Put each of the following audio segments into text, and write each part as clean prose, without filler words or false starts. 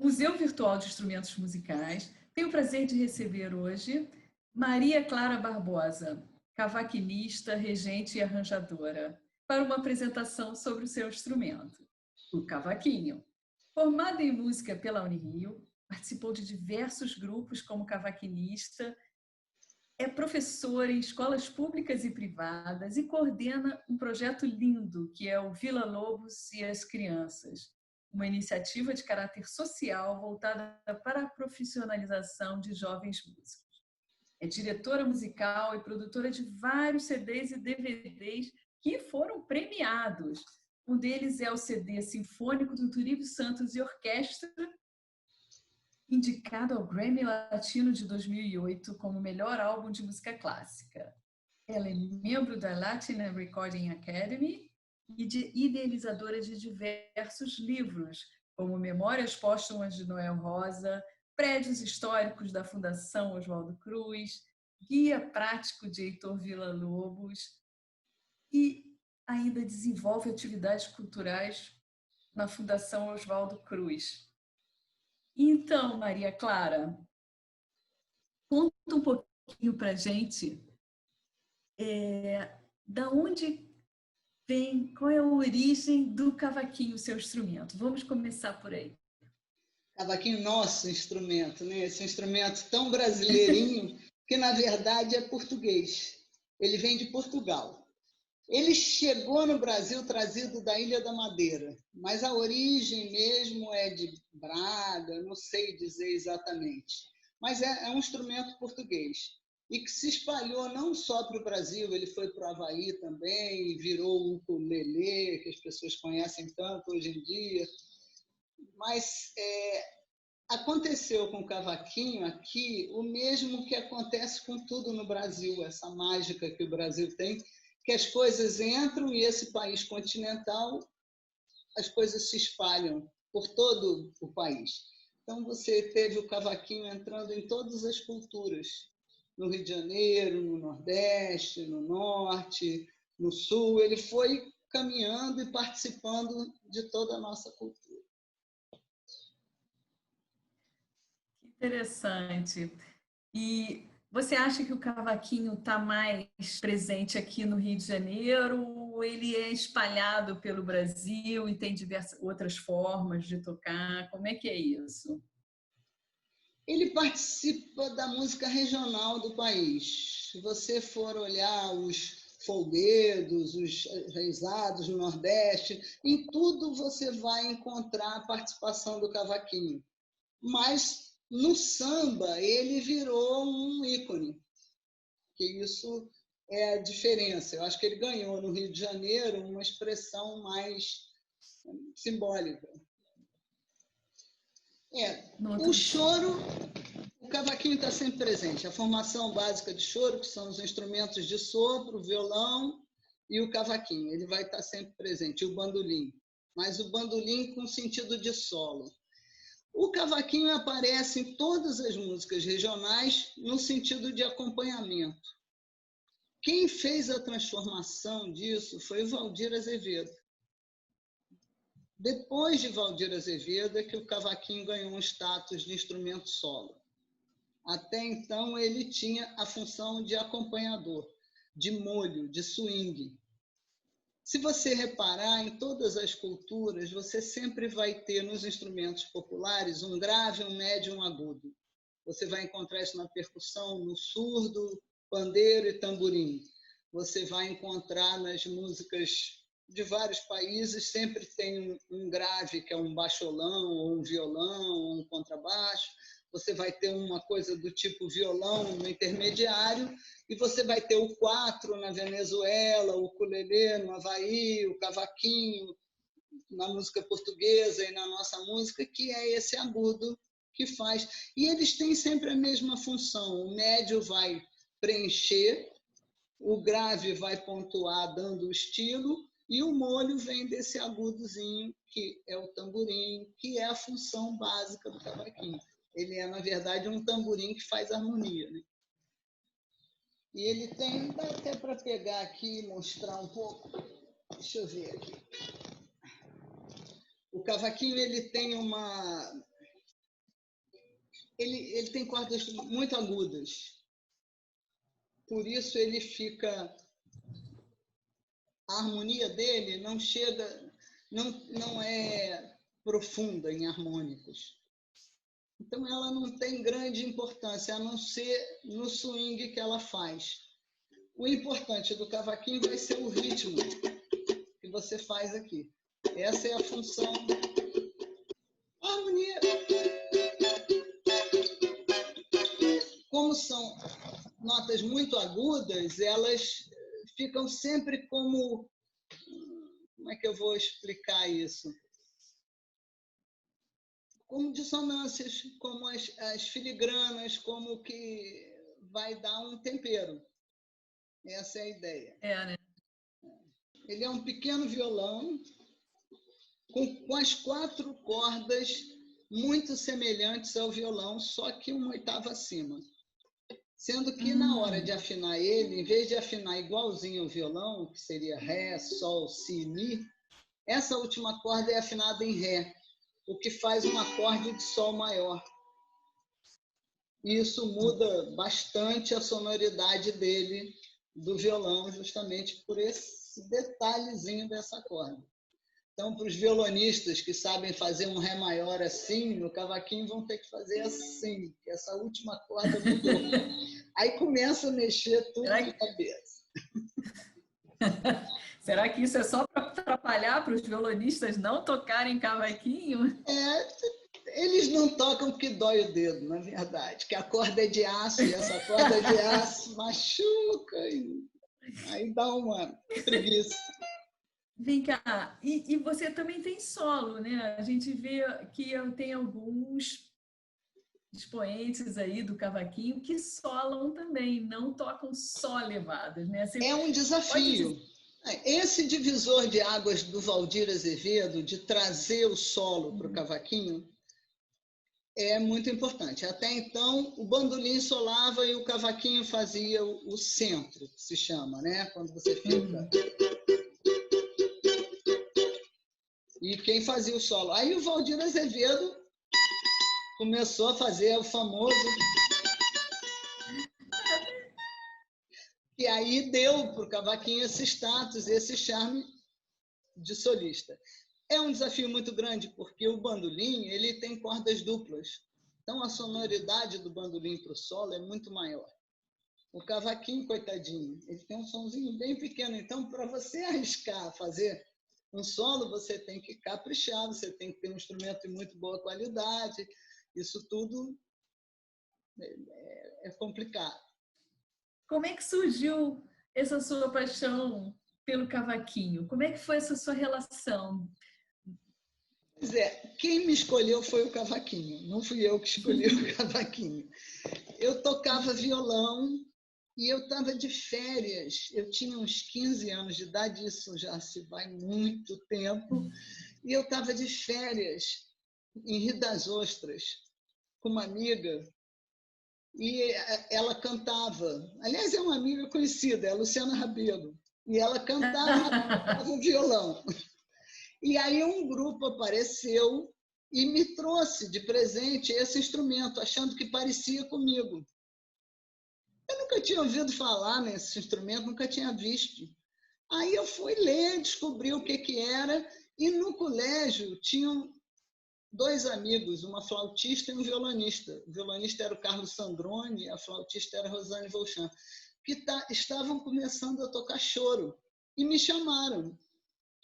Museu Virtual de Instrumentos Musicais. Tenho o prazer de receber hoje Maria Clara Barbosa, cavaquinista, regente e arranjadora, para uma apresentação sobre o seu instrumento, o cavaquinho. Formada em música pela Unirio, participou de diversos grupos como cavaquinista, é professora em escolas públicas e privadas e coordena um projeto lindo que é o Vila Lobos e as Crianças, uma iniciativa de caráter social voltada para a profissionalização de jovens músicos. É diretora musical e produtora de vários CDs e DVDs que foram premiados. Um deles é o CD Sinfônico do Turíbio Santos e Orquestra, indicado ao Grammy Latino de 2008 como melhor álbum de música clássica. Ela é membro da Latin Recording Academy e idealizadora de diversos livros, como Memórias Póstumas de Noel Rosa, Prédios Históricos da Fundação Oswaldo Cruz, Guia Prático de Heitor Villa-Lobos, e ainda desenvolve atividades culturais na Fundação Oswaldo Cruz. Então, Maria Clara, conta um pouquinho para a gente da onde vem, qual é a origem do cavaquinho, seu instrumento. Vamos começar por aí. Cavaquinho, nosso instrumento, né? Esse instrumento tão brasileirinho que, na verdade, é português. Ele vem de Portugal. Ele chegou no Brasil trazido da Ilha da Madeira, mas a origem mesmo é de Braga, não sei dizer exatamente. Mas é um instrumento português e que se espalhou não só para o Brasil, ele foi para o Havaí também, e virou o ukulele, que as pessoas conhecem tanto hoje em dia. Mas aconteceu com o cavaquinho aqui o mesmo que acontece com tudo no Brasil, essa mágica que o Brasil tem, que as coisas entram e esse país continental, as coisas se espalham por todo o país. Então, você teve o cavaquinho entrando em todas as culturas, no Rio de Janeiro, no Nordeste, no Norte, no Sul. Ele foi caminhando e participando de toda a nossa cultura. Que interessante. E você acha que o cavaquinho está mais presente aqui no Rio de Janeiro ou ele é espalhado pelo Brasil e tem diversas outras formas de tocar? Como é que é isso? Ele participa da música regional do país. Se você for olhar os folguedos, os reisados no Nordeste, em tudo você vai encontrar a participação do cavaquinho. Mas no samba ele virou um ícone, que isso é a diferença. Eu acho que ele ganhou no Rio de Janeiro uma expressão mais simbólica. O choro, o cavaquinho está sempre presente. A formação básica de choro, que são os instrumentos de sopro, o violão e o cavaquinho, ele vai estar sempre presente, e o bandolim. Mas o bandolim com sentido de solo. O cavaquinho aparece em todas as músicas regionais no sentido de acompanhamento. Quem fez a transformação disso foi o Valdir Azevedo. Depois de Valdir Azevedo é que o cavaquinho ganhou um status de instrumento solo. Até então ele tinha a função de acompanhador, de molho, de swing. Se você reparar, em todas as culturas, você sempre vai ter nos instrumentos populares um grave, um médio e um agudo. Você vai encontrar isso na percussão, no surdo, pandeiro e tamborim. Você vai encontrar nas músicas de vários países, sempre tem um grave, que é um baixolão, ou um violão, ou um contrabaixo. Você vai ter uma coisa do tipo violão no intermediário, e você vai ter o quatro na Venezuela, o ukulele no Havaí, o cavaquinho na música portuguesa e na nossa música, que é esse agudo que faz. E eles têm sempre a mesma função. O médio vai preencher, o grave vai pontuar dando o estilo, e o molho vem desse agudozinho, que é o tamborim, que é a função básica do cavaquinho. Ele é, na verdade, um tamborim que faz harmonia, né? E ele tem, dá até para pegar aqui e mostrar um pouco. Deixa eu ver aqui. O cavaquinho ele tem uma ele tem cordas muito agudas. Por isso ele fica... A harmonia dele não chega... Não é profunda em harmônicos. Então, ela não tem grande importância, a não ser no swing que ela faz. O importante do cavaquinho vai ser o ritmo que você faz aqui. Essa é a função. A harmonia. Como são notas muito agudas, elas ficam sempre como... Como é que eu vou explicar isso? Como dissonâncias, como as filigranas, como que vai dar um tempero. Essa é a ideia. Né? Ele é um pequeno violão com as 4 cordas muito semelhantes ao violão, só que uma oitava acima. Sendo que na hora de afinar ele, em vez de afinar igualzinho ao violão, que seria Ré, Sol, Si, Mi, essa última corda é afinada em Ré, o que faz um acorde de Sol maior. E isso muda bastante a sonoridade dele, do violão, justamente por esse detalhezinho dessa corda. Então, para os violonistas que sabem fazer um Ré maior assim, no cavaquinho vão ter que fazer assim, que essa última corda mudou. Aí começa a mexer tudo na cabeça. Será que isso é só para atrapalhar para os violonistas não tocarem cavaquinho? Eles não tocam porque dói o dedo, na verdade, que a corda é de aço, e essa corda de aço machuca, e aí dá uma preguiça. Vem cá, e você também tem solo, né? A gente vê que tem alguns expoentes aí do cavaquinho que solam também, não tocam só levadas, né? É um desafio. Esse divisor de águas do Valdir Azevedo, de trazer o solo para o cavaquinho, é muito importante. Até então, o bandolim solava e o cavaquinho fazia o centro, que se chama, né? Quando você fica... E quem fazia o solo? Aí o Valdir Azevedo começou a fazer o famoso... E aí deu para o cavaquinho esse status, esse charme de solista. É um desafio muito grande, porque o bandolim ele tem cordas duplas. Então, a sonoridade do bandolim para o solo é muito maior. O cavaquinho, coitadinho, ele tem um sonzinho bem pequeno. Então, para você arriscar fazer um solo, você tem que caprichar, você tem que ter um instrumento de muito boa qualidade. Isso tudo é complicado. Como é que surgiu essa sua paixão pelo cavaquinho? Como é que foi essa sua relação? Pois é, quem me escolheu foi o cavaquinho, não fui eu que escolhi o cavaquinho. Eu tocava violão e eu estava de férias, eu tinha uns 15 anos de idade, isso já se vai muito tempo, e eu estava de férias em Rio das Ostras com uma amiga e ela cantava. Aliás, é uma amiga conhecida, é a Luciana Rabelo, e ela cantava o violão. E aí um grupo apareceu e me trouxe de presente esse instrumento, achando que parecia comigo. Eu nunca tinha ouvido falar nesse instrumento, nunca tinha visto. Aí eu fui ler, descobri o que era, e no colégio tinham 2 amigos, uma flautista e um violonista. O violonista era o Carlos Sandrone, a flautista era a Rosane Volchan, que estavam começando a tocar choro, e me chamaram.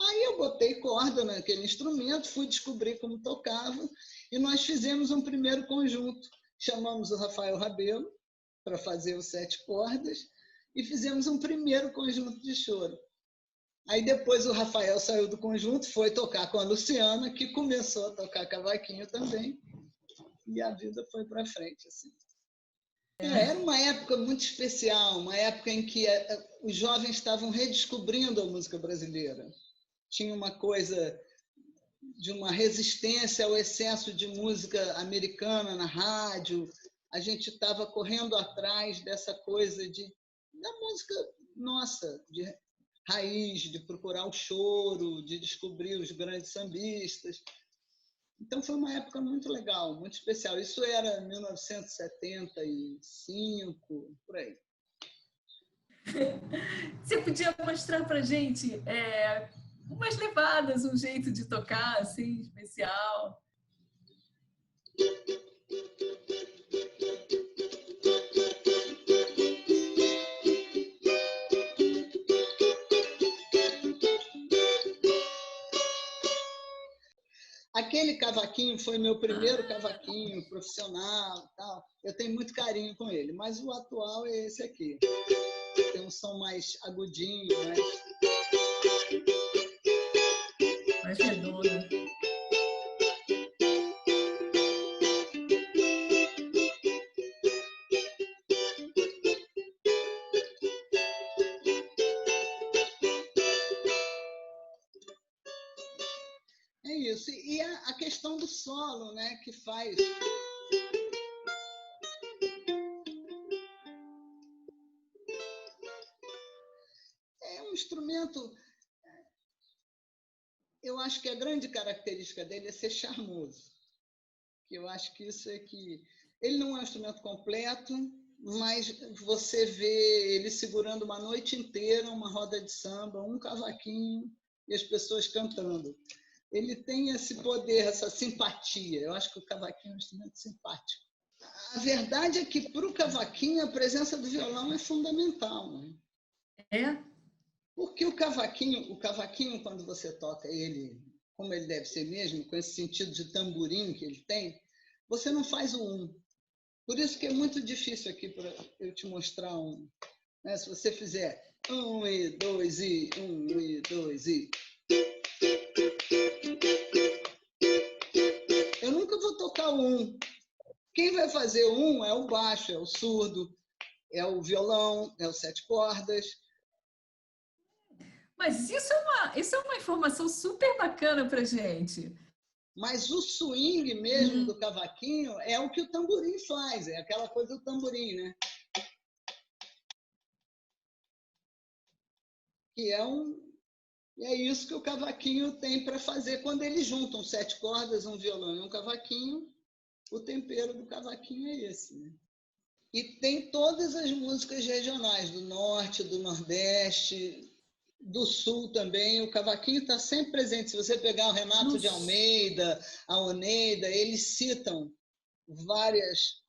Aí eu botei corda naquele instrumento, fui descobrir como tocava, e nós fizemos um primeiro conjunto. Chamamos o Rafael Rabelo para fazer os 7 cordas, e fizemos um primeiro conjunto de choro. Aí depois o Rafael saiu do conjunto, foi tocar com a Luciana, que começou a tocar cavaquinho também, e a vida foi para frente. Assim. Era uma época muito especial, uma época em que os jovens estavam redescobrindo a música brasileira. Tinha uma coisa de uma resistência ao excesso de música americana na rádio. A gente estava correndo atrás dessa coisa da música nossa, de raiz, de procurar o choro, de descobrir os grandes sambistas. Então foi uma época muito legal, muito especial. Isso era 1975, por aí. Você podia mostrar para gente umas levadas, um jeito de tocar assim especial? Aquele cavaquinho foi meu primeiro cavaquinho profissional, tal. Eu tenho muito carinho com ele, mas o atual é esse aqui. Tem um som mais agudinho, Mais redondo. É isso. E a questão do solo, né, que faz... É um instrumento... Eu acho que a grande característica dele é ser charmoso. Eu acho que isso é que... Ele não é um instrumento completo, mas você vê ele segurando uma noite inteira, uma roda de samba, um cavaquinho e as pessoas cantando. Ele tem esse poder, essa simpatia. Eu acho que o cavaquinho é um instrumento simpático. A verdade é que, para o cavaquinho, a presença do violão é fundamental. Né? É? Porque o cavaquinho, quando você toca ele, como ele deve ser mesmo, com esse sentido de tamborim que ele tem, você não faz o um. Por isso que é muito difícil aqui para eu te mostrar um. Né? Se você fizer 1 e 2 e 1 e 2 e... Eu nunca vou tocar o um. Quem vai fazer o um é o baixo, é o surdo, é o violão, é o 7 cordas. Mas isso é uma informação super bacana para gente. Mas o swing mesmo do cavaquinho é o que o tamborim faz, é aquela coisa do tamborim, né? Que é isso que o cavaquinho tem para fazer quando eles juntam 7 cordas, um violão e um cavaquinho. O tempero do cavaquinho é esse, né? E tem todas as músicas regionais, do norte, do nordeste, do sul também. O cavaquinho está sempre presente. Se você pegar o Renato de Almeida, a Oneida, eles citam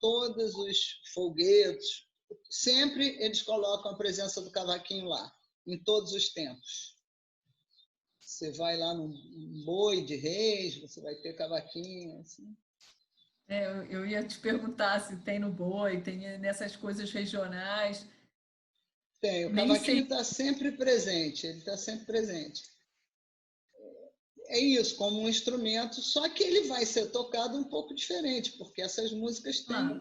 todos os folguedos. Sempre eles colocam a presença do cavaquinho lá, em todos os tempos. Você vai lá no Boi de Reis, você vai ter cavaquinho, assim. Eu ia te perguntar se tem no boi, tem nessas coisas regionais. Tem, o cavaquinho está sempre presente, ele está sempre presente. É isso, como um instrumento, só que ele vai ser tocado um pouco diferente, porque essas músicas têm...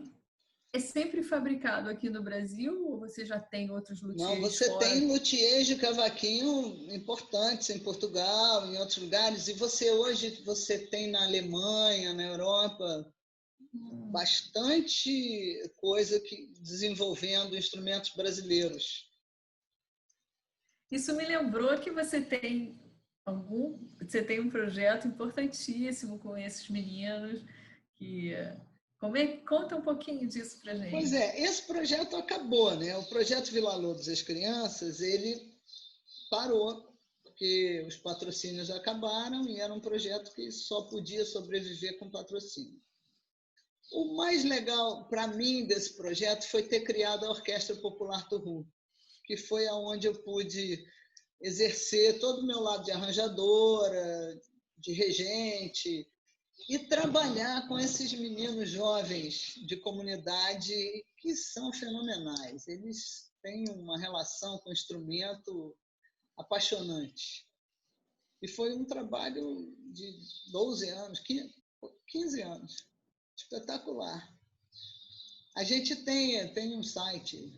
É sempre fabricado aqui no Brasil ou você já tem outros luthiers Não, você fora? tem luthiers de cavaquinho importantes em Portugal, em outros lugares, e hoje você tem na Alemanha, na Europa, bastante coisa desenvolvendo instrumentos brasileiros. Isso me lembrou que você tem um projeto importantíssimo com esses meninos que conta um pouquinho disso pra gente. Pois é, esse projeto acabou, né? O projeto Vila Lobos e as Crianças, ele parou porque os patrocínios acabaram e era um projeto que só podia sobreviver com patrocínio. O mais legal para mim desse projeto foi ter criado a Orquestra Popular Turru, que foi aonde eu pude exercer todo o meu lado de arranjadora, de regente, e trabalhar com esses meninos jovens de comunidade que são fenomenais. Eles têm uma relação com o instrumento apaixonante. E foi um trabalho de 12 anos, 15 anos. Espetacular. A gente tem um site,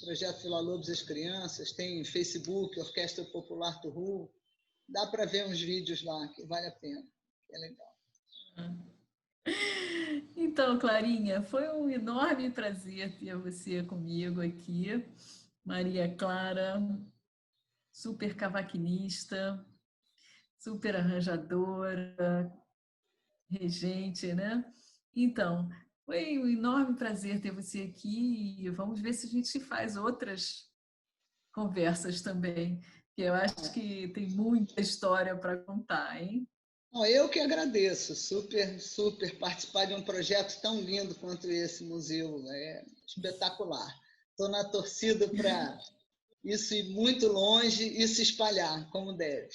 Projeto Vila Lobos e as Crianças, tem Facebook, Orquestra Popular Turru. Dá para ver uns vídeos lá, que vale a pena, que é legal. Então, Clarinha, foi um enorme prazer ter você comigo aqui. Maria Clara, super cavaquinista, super arranjadora, regente, né? Então, foi um enorme prazer ter você aqui e vamos ver se a gente faz outras conversas também, que eu acho que tem muita história para contar, hein? Bom, eu que agradeço, super, super participar de um projeto tão lindo quanto esse museu, é espetacular. Estou na torcida para isso ir muito longe e se espalhar como deve.